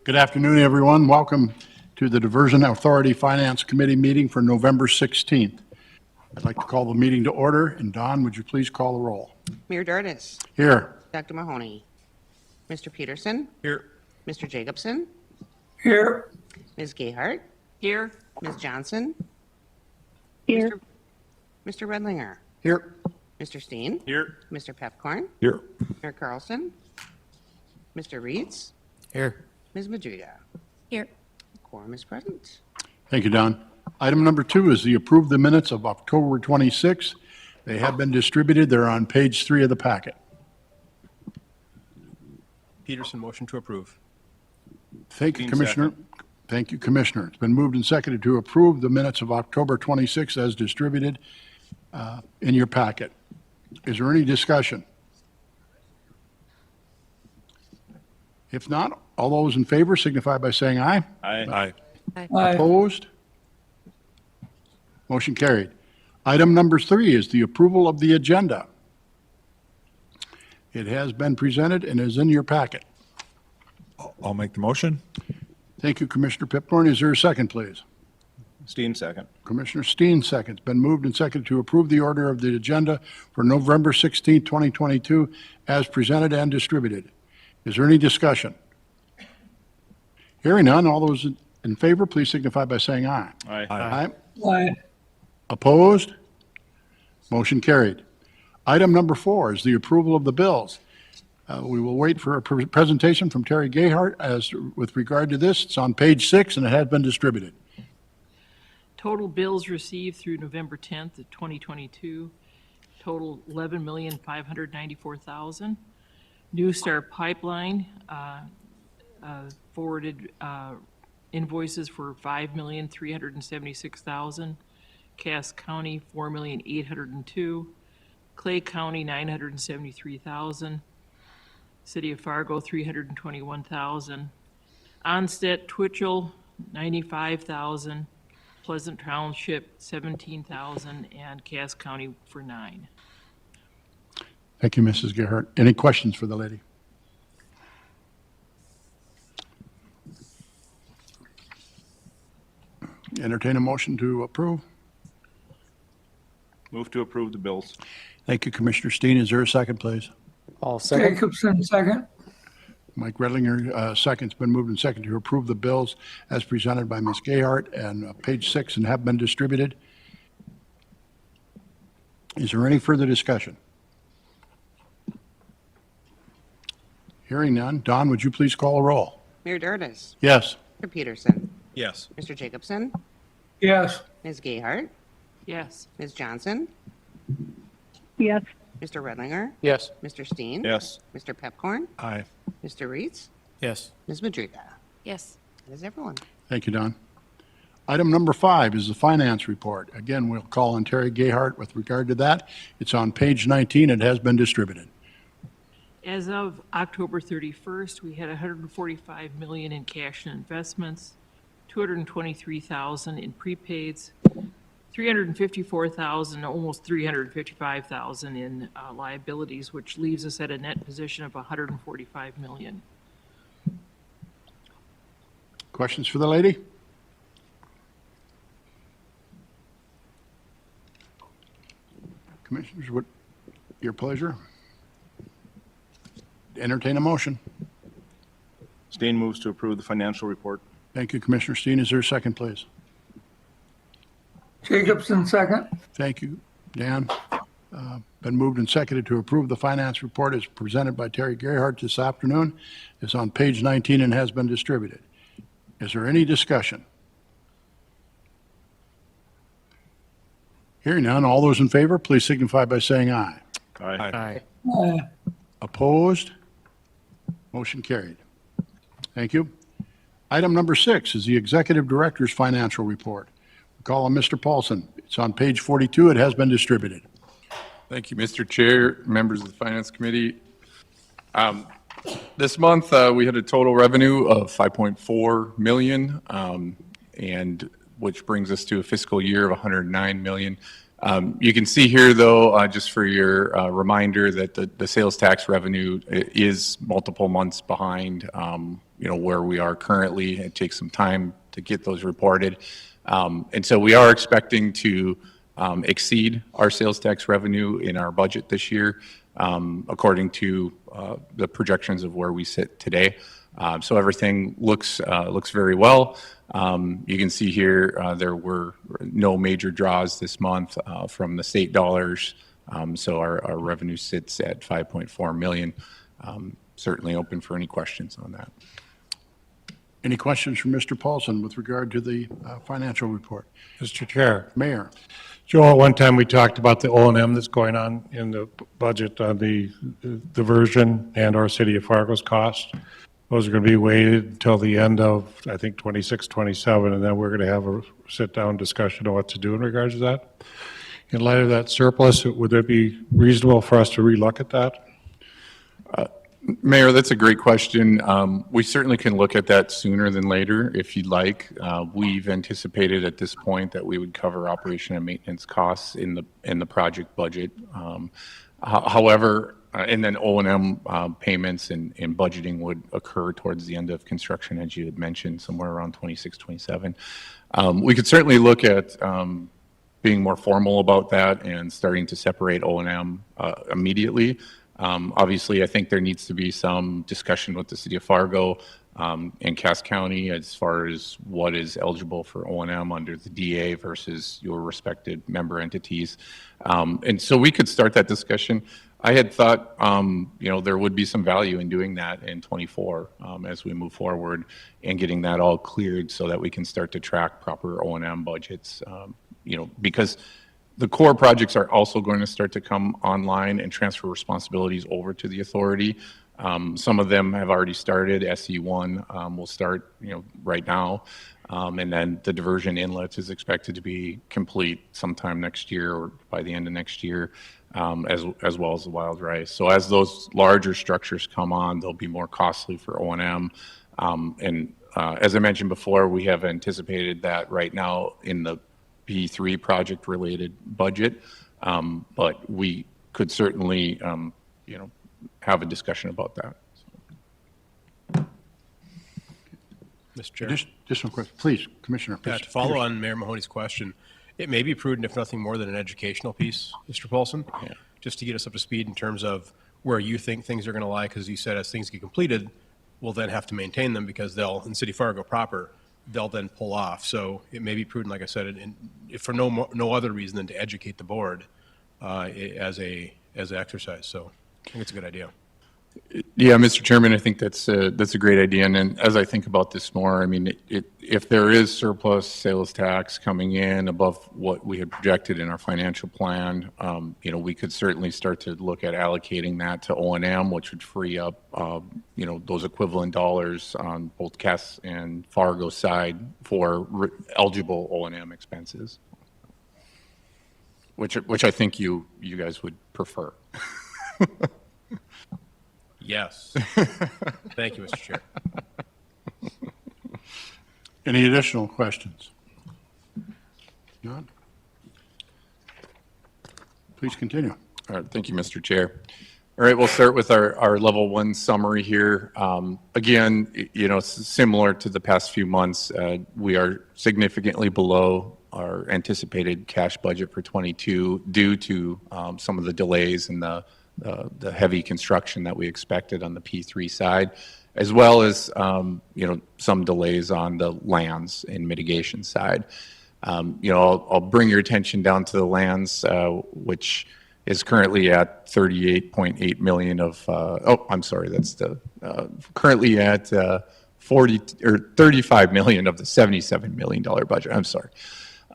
Good afternoon, everyone. Welcome to the Diversion Authority Finance Committee meeting for November 16th. I'd like to call the meeting to order, and Don, would you please call the roll? Mayor Dardis. Here. Dr. Mahoney. Mr. Peterson. Here. Mr. Jacobson. Here. Ms. Gayhart. Here. Ms. Johnson. Here. Mr. Redlinger. Here. Mr. Steen. Here. Mr. Pepcorn. Here. Mayor Carlson. Mr. Reeds. Here. Ms. Madriga. Here. Quorum is present. Thank you, Don. Item number 2 is the approve the minutes of October 26th. They have been distributed. They're on page 3 of the packet. Peterson, motion to approve. Thank you, Dean, Commissioner. Thank you, Commissioner. It's been moved and seconded to approve the minutes of October 26th as distributed in your packet. Is there any discussion? If not, all those in favor signify by saying aye. Aye. Aye. Opposed? Motion carried. Item number 3 is the approval of the agenda. It has been presented and is in your packet. I'll make the motion. Thank you, Commissioner Pipthorn. Is there a second, please? Steen, second. Commissioner Steen seconds. Been moved and seconded to approve the order of the agenda for November 16, 2022, as presented and distributed. Is there any discussion? Hearing none, all those in favor, please signify by saying aye. Aye. Aye. Aye. Opposed? Motion carried. Item number 4 is the approval of the bills. We will wait for a presentation from Terry Gayhart as with regard to this. It's on page 6 and it has been distributed. Total bills received through November 10th of 2022, total $11,594,000. New Star Pipeline forwarded invoices for $5,376,000. Cass County, $4,802,000. Clay County, $973,000. City of Fargo, $321,000. Onset, Twitchell, $95,000. Pleasant Township, $17,000, and Cass County for $9,000. Thank you, Mrs. Gayhart. Any questions for the lady? Entertain a motion to approve. Move to approve the bills. Thank you, Commissioner Steen. Is there a second, please? All second. Jacobson, second. Mike Redlinger, seconds. Been moved and seconded to approve the bills as presented by Ms. Gayhart and page 6 and have been distributed. Is there any further discussion? Hearing none. Don, would you please call a roll? Mayor Dardis. Yes. Mr. Peterson. Yes. Mr. Jacobson. Yes. Ms. Gayhart. Yes. Ms. Johnson. Yes. Mr. Redlinger. Yes. Mr. Steen. Yes. Mr. Pepcorn. Aye. Mr. Reeds. Yes. Ms. Madriga. Yes. That is everyone. Thank you, Don. Item number 5 is the finance report. Again, we'll call on Terry Gayhart with regard to that. It's on page 19. It has been distributed. As of October 31st, we had $145 million in cash and investments, $223,000 in prepaids, $354,000, almost $355,000 in liabilities, which leaves us at a net position of $145 million. Questions for the lady? Commissioners, what your pleasure? Entertain a motion. Steen moves to approve the financial report. Thank you, Commissioner Steen. Is there a second, please? Jacobson, second. Thank you, Dan. Been moved and seconded to approve the finance report as presented by Terry Gayhart this afternoon. It's on page 19 and has been distributed. Is there any discussion? Hearing none, all those in favor, please signify by saying aye. Aye. Aye. Opposed? Motion carried. Thank you. Item number 6 is the Executive Director's Financial Report. We call on Mr. Paulson. It's on page 42. It has been distributed. Thank you, Mr. Chair, members of the Finance Committee. This month, we had a total revenue of $5.4 million, and which brings us to a fiscal year of $109 million. You can see here, though, just for your reminder, that the sales tax revenue is multiple months behind, where we are currently. It takes some time to get those reported. And so we are expecting to exceed our sales tax revenue in our budget this year, according to the projections of where we sit today. So everything looks very well. You can see here there were no major draws this month from the state dollars. So our revenue sits at 5.4 million. Certainly open for any questions on that. Any questions from Mr. Paulson with regard to the financial report? Mr. Chair, Mayor? Joe, at one time we talked about the O&M that's going on in the budget on the diversion and our City of Fargo's cost. Those are going to be weighted until the end of, I think, 26, 27, and then we're going to have a sit-down discussion on what to do in regards to that. In light of that surplus, would it be reasonable for us to relook at that? Mayor, that's a great question. We certainly can look at that sooner than later if you'd like. We've anticipated at this point that we would cover operation and maintenance costs in the project budget. However, and then O&M payments and budgeting would occur towards the end of construction, as you had mentioned, somewhere around 26, 27. We could certainly look at being more formal about that and starting to separate O&M immediately. Obviously, I think there needs to be some discussion with the City of Fargo and Cass County as far as what is eligible for O&M under the DA versus your respected member entities. And so we could start that discussion. I had thought, there would be some value in doing that in 24 as we move forward and getting that all cleared so that we can start to track proper O&M budgets, because the core projects are also going to start to come online and transfer responsibilities over to the authority. Some of them have already started. SE1 will start, right now. And then the diversion inlet is expected to be complete sometime next year or by the end of next year, as well as the wild rice. So as those larger structures come on, they'll be more costly for O&M. As I mentioned before, we have anticipated that right now in the P3 project-related budget, but we could certainly, have a discussion about that. Mr. Chair. Additional question, please, Commissioner. Yeah, to follow on Mayor Mahoney's question, it may be prudent, if nothing more than an educational piece, Mr. Paulson, just to get us up to speed in terms of where you think things are going to lie, because you said as things get completed, we'll then have to maintain them because in City Fargo proper, they'll then pull off. So it may be prudent, like I said, and if for no other reason than to educate the board as an exercise. So I think it's a good idea. Yeah, Mr. Chairman, I think that's a great idea. And as I think about this more, I mean, if there is surplus sales tax coming in above what we had projected in our financial plan, we could certainly start to look at allocating that to O&M, which would free up, those equivalent dollars on both Cass and Fargo side for eligible O&M expenses, which I think you guys would prefer. Yes. Thank you, Mr. Chair. Any additional questions? None? Please continue. All right, thank you, Mr. Chair. All right, we'll start with our level one summary here. Again, similar to the past few months, we are significantly below our anticipated cash budget for 22 due to some of the delays in the heavy construction that we expected on the P3 side, as well as, some delays on the lands and mitigation side. I'll bring your attention down to the lands, which is currently at 38.8 million that's currently at 35 million of the $77 million budget. I'm sorry.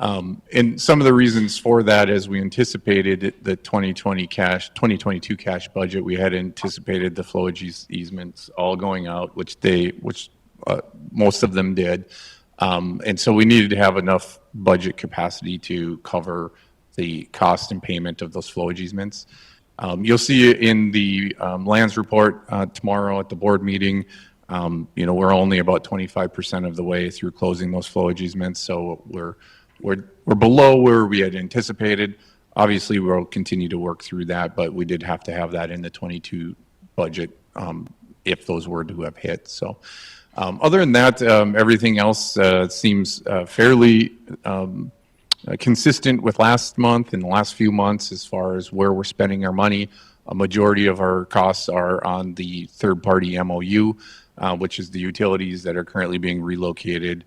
And some of the reasons for that, as we anticipated the 2022 cash budget, we had anticipated the flowage easements all going out, which most of them did. And so we needed to have enough budget capacity to cover the cost and payment of those flowage easements. You'll see in the lands report tomorrow at the board meeting, we're only about 25% of the way through closing those flowage easements, so we're below where we had anticipated. Obviously, we'll continue to work through that, but we did have to have that in the 22 budget if those were to have hit. So Other than that, everything else seems fairly consistent with last month and the last few months as far as where we're spending our money. A majority of our costs are on the third-party MOU, which is the utilities that are currently being relocated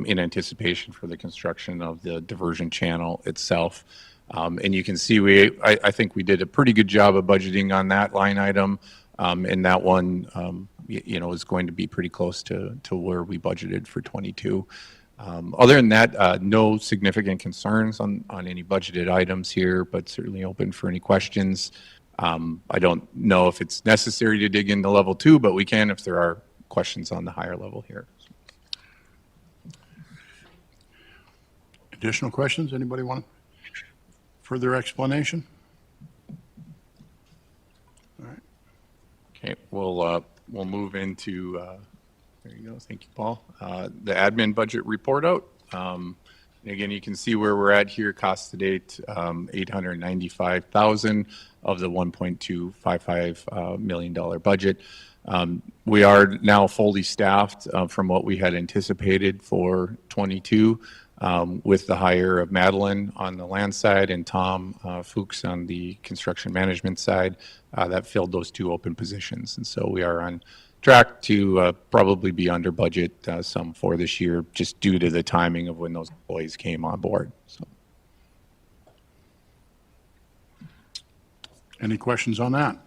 in anticipation for the construction of the diversion channel itself. And you can see I think we did a pretty good job of budgeting on that line item, and that one, is going to be pretty close to where we budgeted for 22. Other than that, no significant concerns on any budgeted items here, but certainly open for any questions. I don't know if it's necessary to dig into level 2, but we can if there are questions on the higher level here. Additional questions? Anybody want further explanation? Okay, we'll move into, there you go, thank you, Paul. The admin budget report out. Again, you can see where we're at here, cost to date, $895,000 of the $1.255 million budget. We are now fully staffed from what we had anticipated for 22, with the hire of Madeline on the land side and Tom Fuchs on the construction management side. That filled those 2 open positions. And so we are on track to probably be under budget some for this year, just due to the timing of when those employees came on board. So. Any questions on that?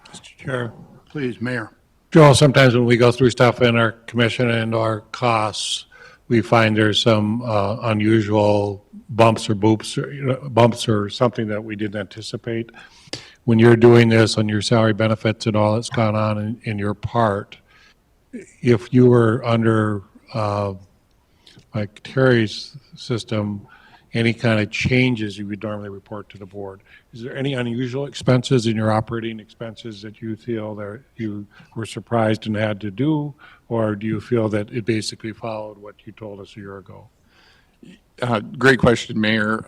Mr. Chair. Please, Mayor. Joel, sometimes when we go through stuff in our commission and our costs, we find there's some unusual bumps or bumps or something that we didn't anticipate. When you're doing this on your salary benefits and all that's gone on in your part, if you were under like Terry's system, any kind of changes you would normally report to the board. Is there any unusual expenses in your operating expenses that you feel that you were surprised and had to do, or do you feel that it basically followed what you told us a year ago? Great question, Mayor.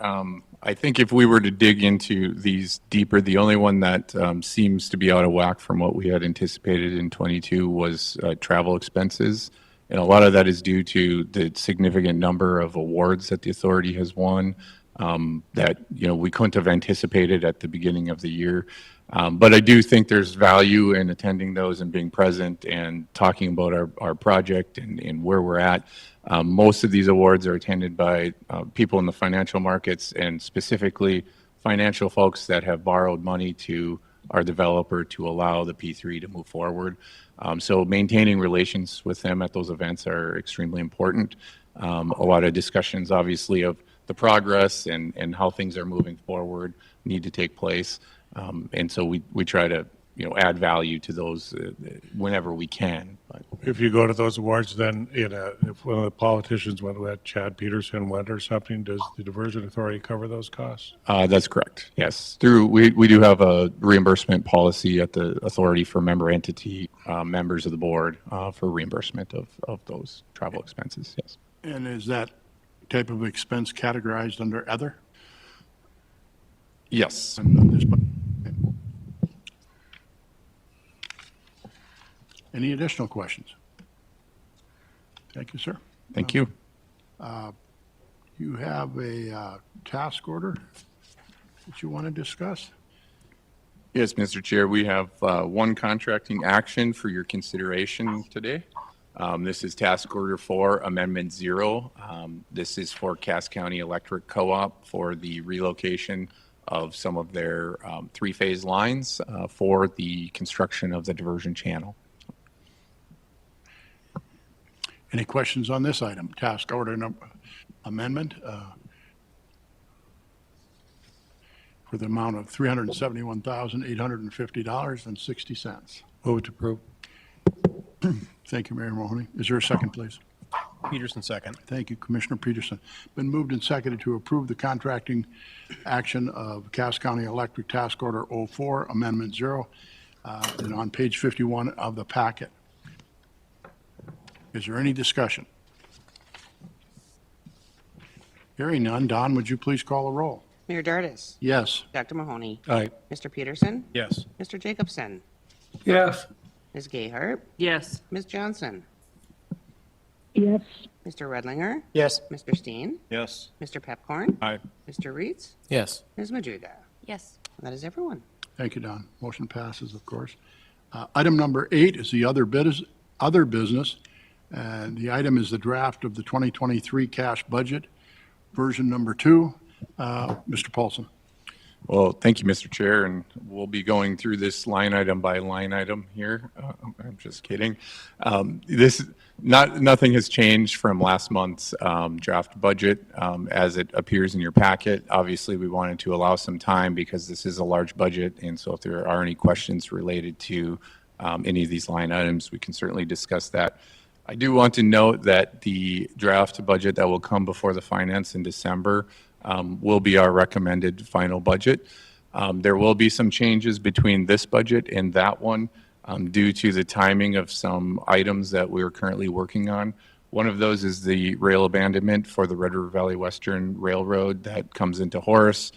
I think if we were to dig into these deeper, the only one that seems to be out of whack from what we had anticipated in 22 was travel expenses. And a lot of that is due to the significant number of awards that the authority has won that, we couldn't have anticipated at the beginning of the year. But I do think there's value in attending those and being present and talking about our project and where we're at. Most of these awards are attended by people in the financial markets, and specifically financial folks that have borrowed money to our developer to allow the P3 to move forward. So maintaining relations with them at those events are extremely important. A lot of discussions, obviously, of the progress and how things are moving forward need to take place. And so we try to, add value to those whenever we can. But If you go to those awards, then if one of the politicians went with Chad Peterson went or something, does the Diversion Authority cover those costs? that's correct. Yes, we do have a reimbursement policy at the authority for member entity members of the board for reimbursement of those travel expenses. Yes. And is that type of expense categorized under other? Yes. And this bu- Any additional questions? Thank you, sir. Thank you. You have a task order that you want to discuss? Yes, Mr. Chair, we have one contracting action for your consideration today. This is Task Order 4, Amendment 0. This is for Cass County Electric Co-op for the relocation of some of their three-phase lines for the construction of the diversion channel. Any questions on this item? Task order amendment for the amount of $371,850.60. Move to approve. Thank you, Mayor Mahoney. Is there a second, please? Peterson, second. Thank you, Commissioner Peterson. Been moved and seconded to approve the contracting action of Cass County Electric Task Order 04, Amendment 0, and on page 51 of the packet. Is there any discussion? Hearing none, Don, would you please call the roll? Mayor Dardis. Yes. Dr. Mahoney. Aye. Mr. Peterson. Yes. Mr. Jacobson. yes, Ms. Gayhart. yes, Ms. Johnson. yes, Mr. Redlinger, Yes. Mr. Steen, Yes. Mr. Pepcorn, Aye. Mr. Reeds, Yes. Ms. Majuga. yes, That is everyone. Thank you, Don. Motion passes, of course. Item number 8 is the other business, and the item is the draft of the 2023 cash budget, version number 2. Mr. Paulson. Well, thank you, Mr. Chair, and we'll be going through this line item by line item here. I'm just kidding. Nothing has changed from last month's draft budget as it appears in your packet. Obviously, we wanted to allow some time because this is a large budget, and so if there are any questions related to any of these line items, we can certainly discuss that. I do want to note that the draft budget that will come before the finance in December will be our recommended final budget. There will be some changes between this budget and that one due to the timing of some items that we're currently working on. One of those is the rail abandonment for the Red River Valley Western Railroad that comes into Horace.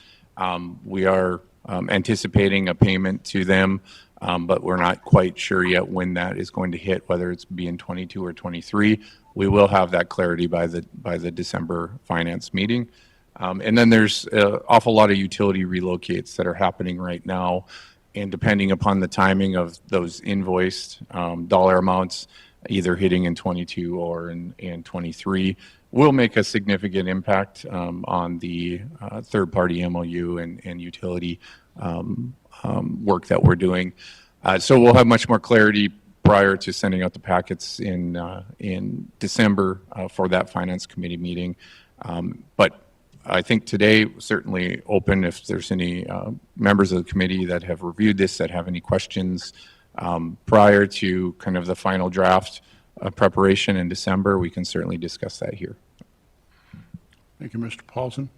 We are anticipating a payment to them, but we're not quite sure yet when that is going to hit, whether it's be in 22 or 23. We will have that clarity by the December finance meeting. And then there's an awful lot of utility relocates that are happening right now. And depending upon the timing of those invoiced dollar amounts, either hitting in 22 or in 23, will make a significant impact on the third-party MOU and utility work that we're doing. So we'll have much more clarity prior to sending out the packets in December for that Finance Committee meeting. But I think today, certainly open if there's any members of the committee that have reviewed this, that have any questions prior to kind of the final draft preparation in December, we can certainly discuss that here. Thank you, Mr. Paulson.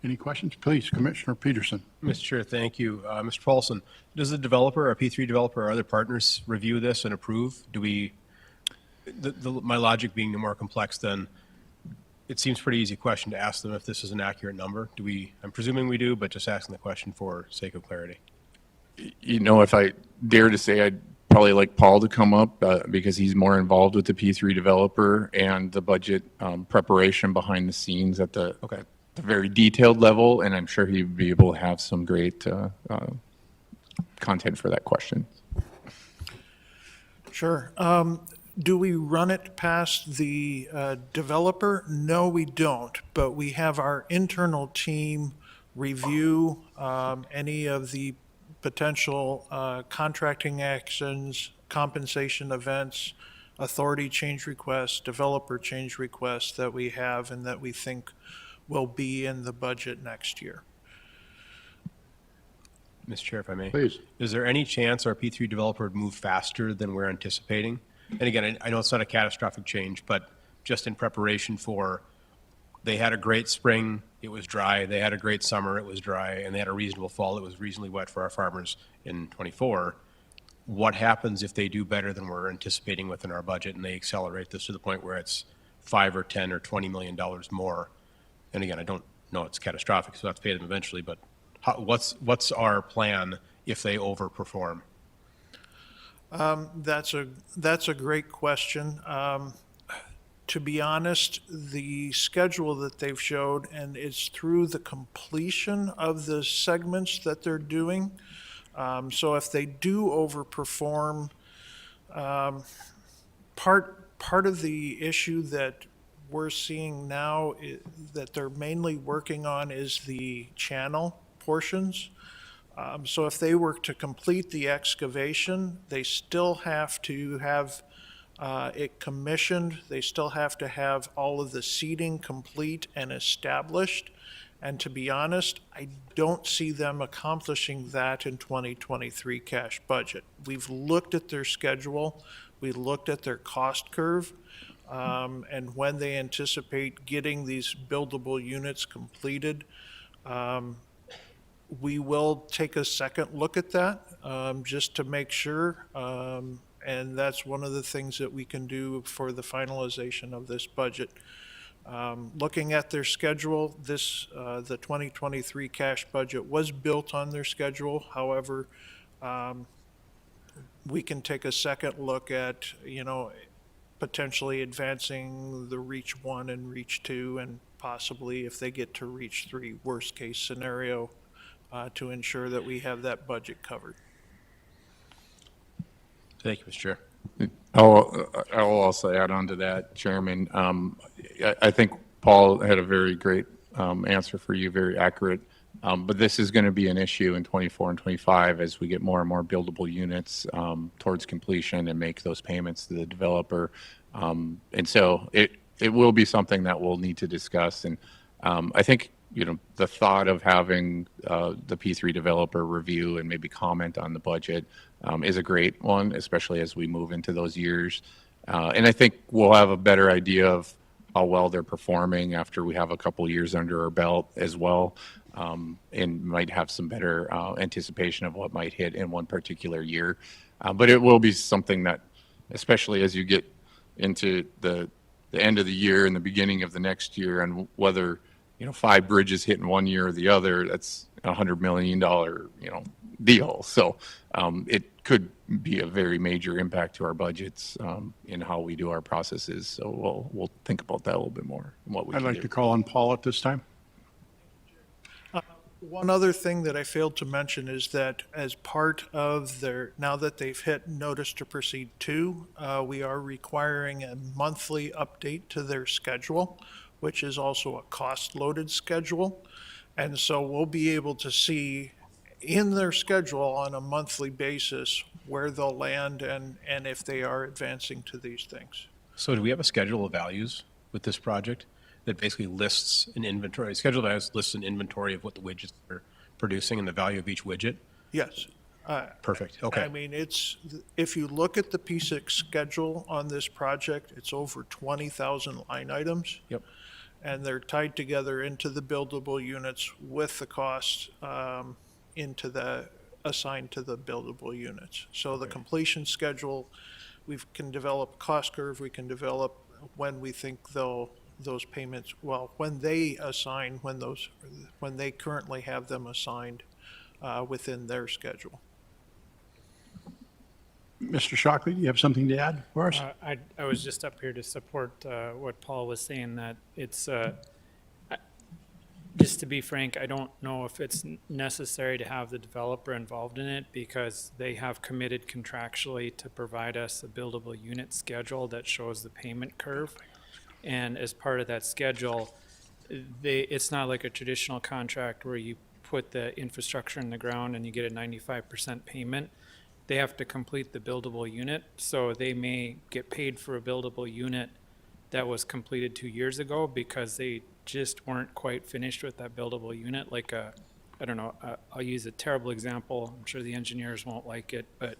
Any questions? Please, Commissioner Peterson. Mr. Chair, thank you. Mr. Paulson, does the developer, our P3 developer, or other partners review this and approve? Do we, my logic being more complex than, it seems pretty easy question to ask them if this is an accurate number. Do we, I'm presuming we do, but just asking the question for sake of clarity. You know, if I dare to say, I'd probably like Paul to come up because he's more involved with the P3 developer and the budget preparation behind the scenes at the very detailed level, and I'm sure he'd be able to have some great content for that question. Sure. Do we run it past the developer? No, we don't, but we have our internal team review any of the potential contracting actions, compensation events, authority change requests, developer change requests that we have and that we think will be in the budget next year. Mr. Chair, if I may. Please. Is there any chance our P3 developer would move faster than we're anticipating? And again, I know it's not a catastrophic change, but just in preparation for, they had a great spring, it was dry. They had a great summer, it was dry. And they had a reasonable fall, it was reasonably wet for our farmers in 24. What happens if they do better than we're anticipating within our budget and they accelerate this to the point where it's $5 or $10 or $20 million more? And again, I don't know it's catastrophic, so that's pay them eventually, but what's our plan if they overperform? That's a great question. To be honest, the schedule that they've showed, and it's through the completion of the segments that they're doing. So if they do overperform, part of the issue that we're seeing now that they're mainly working on is the channel portions. So if they were to complete the excavation, they still have to have it commissioned. They still have to have all of the seating complete and established. And to be honest, I don't see them accomplishing that in 2023 cash budget. We've looked at their schedule. We looked at their cost curve. And when they anticipate getting these buildable units completed, we will take a second look at that just to make sure. And that's one of the things that we can do for the finalization of this budget. Looking at their schedule, the 2023 cash budget was built on their schedule. However, we can take a second look at, potentially advancing the Reach 1 and Reach 2, and possibly if they get to Reach 3, worst case scenario, to ensure that we have that budget covered. Thank you, Mr. Chair. I will also add on to that, Chairman. I think Paul had a very great answer for you, very accurate. But this is going to be an issue in 24 and 25 as we get more and more buildable units towards completion and make those payments to the developer. And so it will be something that we'll need to discuss. And I think, the thought of having the P3 developer review and maybe comment on the budget is a great one, especially as we move into those years. And I think we'll have a better idea of how well they're performing after we have a couple years under our belt as well, and might have some better anticipation of what might hit in one particular year. But it will be something that, especially as you get into the end of the year and the beginning of the next year, and whether 5 bridges hit in one year or the other, that's a $100 million deal. So it could be a very major impact to our budgets in how we do our processes. So we'll think about that a little bit more and what we I'd can like do. to call on Paul at this time. One other thing that I failed to mention is that as part of now that they've hit Notice to Proceed 2, we are requiring a monthly update to their schedule, which is also a cost-loaded schedule. And so we'll be able to see in their schedule on a monthly basis where they'll land and if they are advancing to these things. So do we have a schedule of values with this project that basically lists an inventory? Schedule of values lists an inventory of what the widgets are producing and the value of each widget? Yes. Perfect, okay. I mean, if you look at the P6 schedule on this project, it's over 20,000 line items. Yep. And they're tied together into the buildable units with the cost assigned to the buildable units. So the completion schedule, we can develop cost curve, we can develop when we think those payments, when they assign, when they currently have them assigned within their schedule. Mr. Shockley, do you have something to add for us? I was just up here to support what Paul was saying, that it's, just to be frank, I don't know if it's necessary to have the developer involved in it, because they have committed contractually to provide us a buildable unit schedule that shows the payment curve. And as part of that schedule, it's not like a traditional contract where you put the infrastructure in the ground and you get a 95% payment. They have to complete the buildable unit, so they may get paid for a buildable unit that was completed 2 years ago because they just weren't quite finished with that buildable unit. Like I don't know, I'll use a terrible example. I'm sure the engineers won't like it, but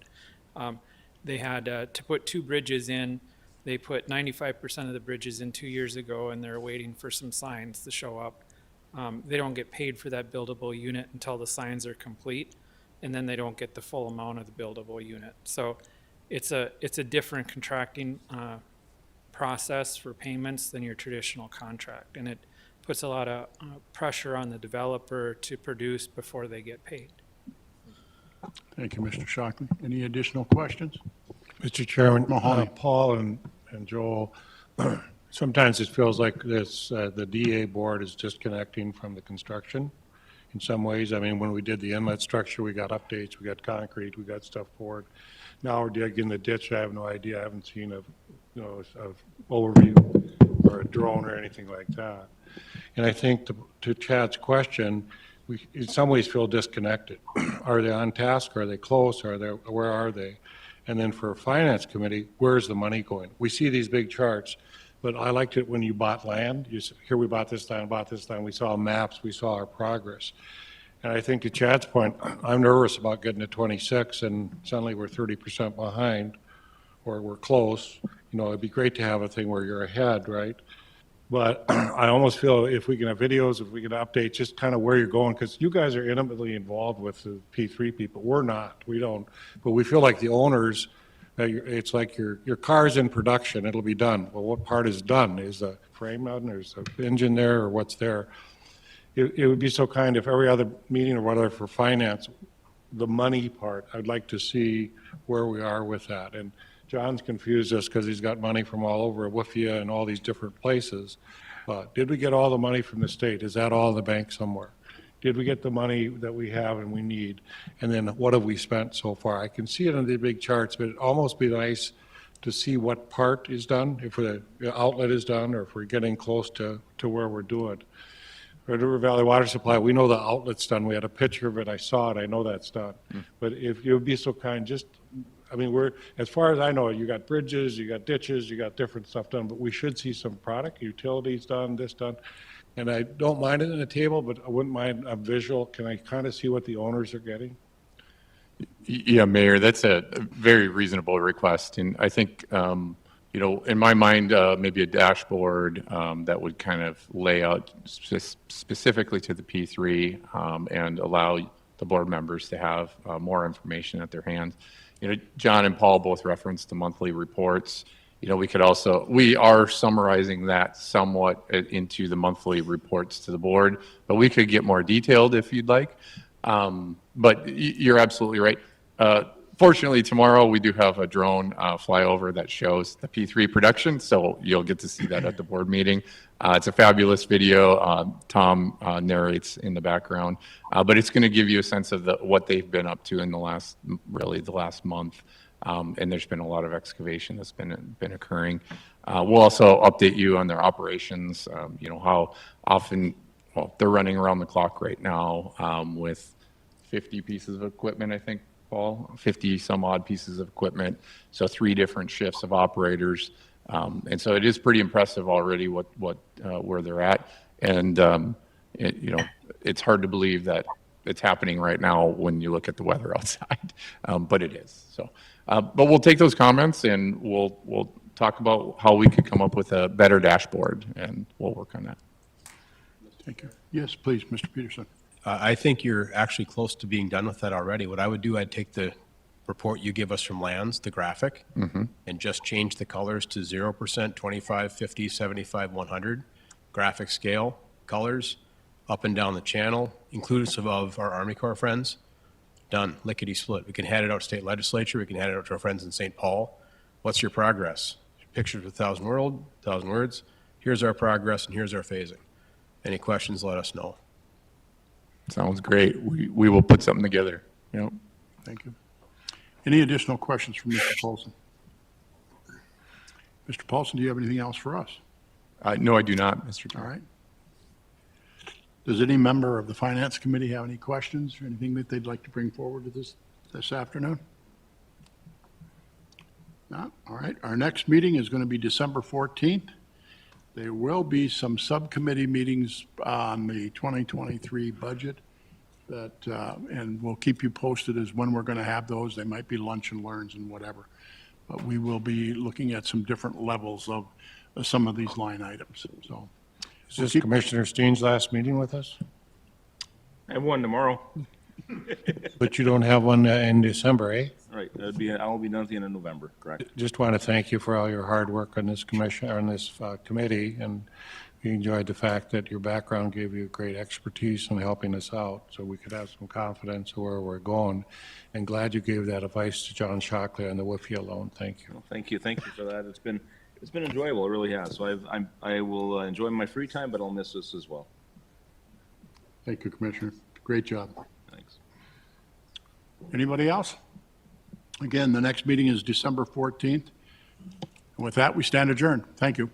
they had to put 2 bridges in. They put 95% of the bridges in 2 years ago, and they're waiting for some signs to show up. They don't get paid for that buildable unit until the signs are complete, and then they don't get the full amount of the buildable unit. So it's a different contracting process for payments than your traditional contract, and it puts a lot of pressure on the developer to produce before they get paid. Thank you, Mr. Shockley. Any additional questions? Mr. Chairman, Mahoney. Paul and Joel, sometimes it feels like the DA board is disconnecting from the construction in some ways. I mean, when we did the inlet structure, we got updates, we got concrete, we got stuff poured. Now we're digging the ditch. I have no idea. I haven't seen a overview or a drone or anything like that. And I think to Chad's question, we in some ways feel disconnected. Are they on task? Are they close? Where are they? And then for a finance committee, where's the money going? We see these big charts, but I liked it when you bought land. Here we bought this land, we saw maps, we saw our progress. And I think to Chad's point, I'm nervous about getting to 26 and suddenly we're 30% behind or we're close. It'd be great to have a thing where you're ahead, right? But I almost feel if we can have videos, if we can update just kind of where you're going, because you guys are intimately involved with the P3 people. We're not, we don't. But we feel like the owners, it's like your car's in production, it'll be done. Well, what part is done? Is the frame done? Is the engine there or what's there? It would be so kind if every other meeting or whatever for finance, the money part, I'd like to see where we are with that. And John's confused us because he's got money from all over WIFIA and all these different places. But did we get all the money from the state? Is that all in the bank somewhere? Did we get the money that we have and we need? And then what have we spent so far? I can see it on the big charts, but it'd almost be nice to see what part is done, if the outlet is done, or if we're getting close to where we're doing. Red River Valley Water Supply, we know the outlet's done. We had a picture of it. I saw it. I know that's done. But if you'd be so kind, just, I mean, we're, as far as I know, you got bridges, you got ditches, you got different stuff done, but we should see some product, utilities done, this done. And I don't mind it in the table, but I wouldn't mind a visual. Can I kind of see what the owners are getting? Yeah, Mayor, that's a very reasonable request. And I think, you know, in my mind, maybe a dashboard that would kind of lay out specifically to the P3 and allow the board members to have more information at their hands. You know, John and Paul both referenced the monthly reports. You know, we could also, we are summarizing that somewhat into the monthly reports to the board, but we could get more detailed if you'd like. But you're absolutely right. Fortunately, tomorrow we do have a drone flyover that shows the P3 production, so you'll get to see that at the board meeting. It's a fabulous video. Tom narrates in the background, but it's going to give you a sense of what they've been up to in the last month. And there's been a lot of excavation that's been occurring. We'll also update you on their operations. You know how often, well, they're running around the clock right now with 50 pieces of equipment, I think, Paul, 50 some odd pieces of equipment. So 3 different shifts of operators. And so it is pretty impressive already where they're at. And, you know, it's hard to believe that it's happening right now when you look at the weather outside, but it is. So, but we'll take those comments and we'll talk about how we could come up with a better dashboard, and we'll work on that. Thank you. Yes, please, Mr. Peterson. I think you're actually close to being done with that already. What I would do, I'd take the report you give us from Lands, the graphic, and just change the colors to 0%, 25, 50, 75, 100, graphic scale, colors, up and down the channel, inclusive of our Army Corps friends. Done, lickety split. We can hand it out to state legislature. We can hand it out to our friends in St. Paul. What's your progress? Pictures with 1,000 words. Here's our progress and here's our phasing. Any questions, let us know. Sounds great. We will put something together. You know. Thank you. Any additional questions from Mr. Paulson? Mr. Paulson, do you have anything else for us? No, I do not, Mr. Chair. All right. Does any member of the Finance Committee have any questions or anything that they'd like to bring forward to this afternoon? No? All right. Our next meeting is going to be December 14th. There will be some subcommittee meetings on the 2023 budget that, and we'll keep you posted as when we're going to have those. They might be lunch and learns and whatever. But we will be looking at some different levels of some of these line items. So, Is this Commissioner Steen's last meeting with us? I have one tomorrow. But you don't have one in December, eh? Right, I'll be done at the end of November, correct? Just want to thank you for all your hard work on this commission, on this committee, and we enjoyed the fact that your background gave you great expertise in helping us out, so we could have some confidence of where we're going. And glad you gave that advice to John Shockley on the WIFIA loan. Thank you. Well, thank you for that. It's been enjoyable, it really has. So I will enjoy my free time, but I'll miss this as well. thank you, Commissioner. Great job. Thanks. Anybody else? Again, the next meeting is December 14th. And with that, we stand adjourned. Thank you.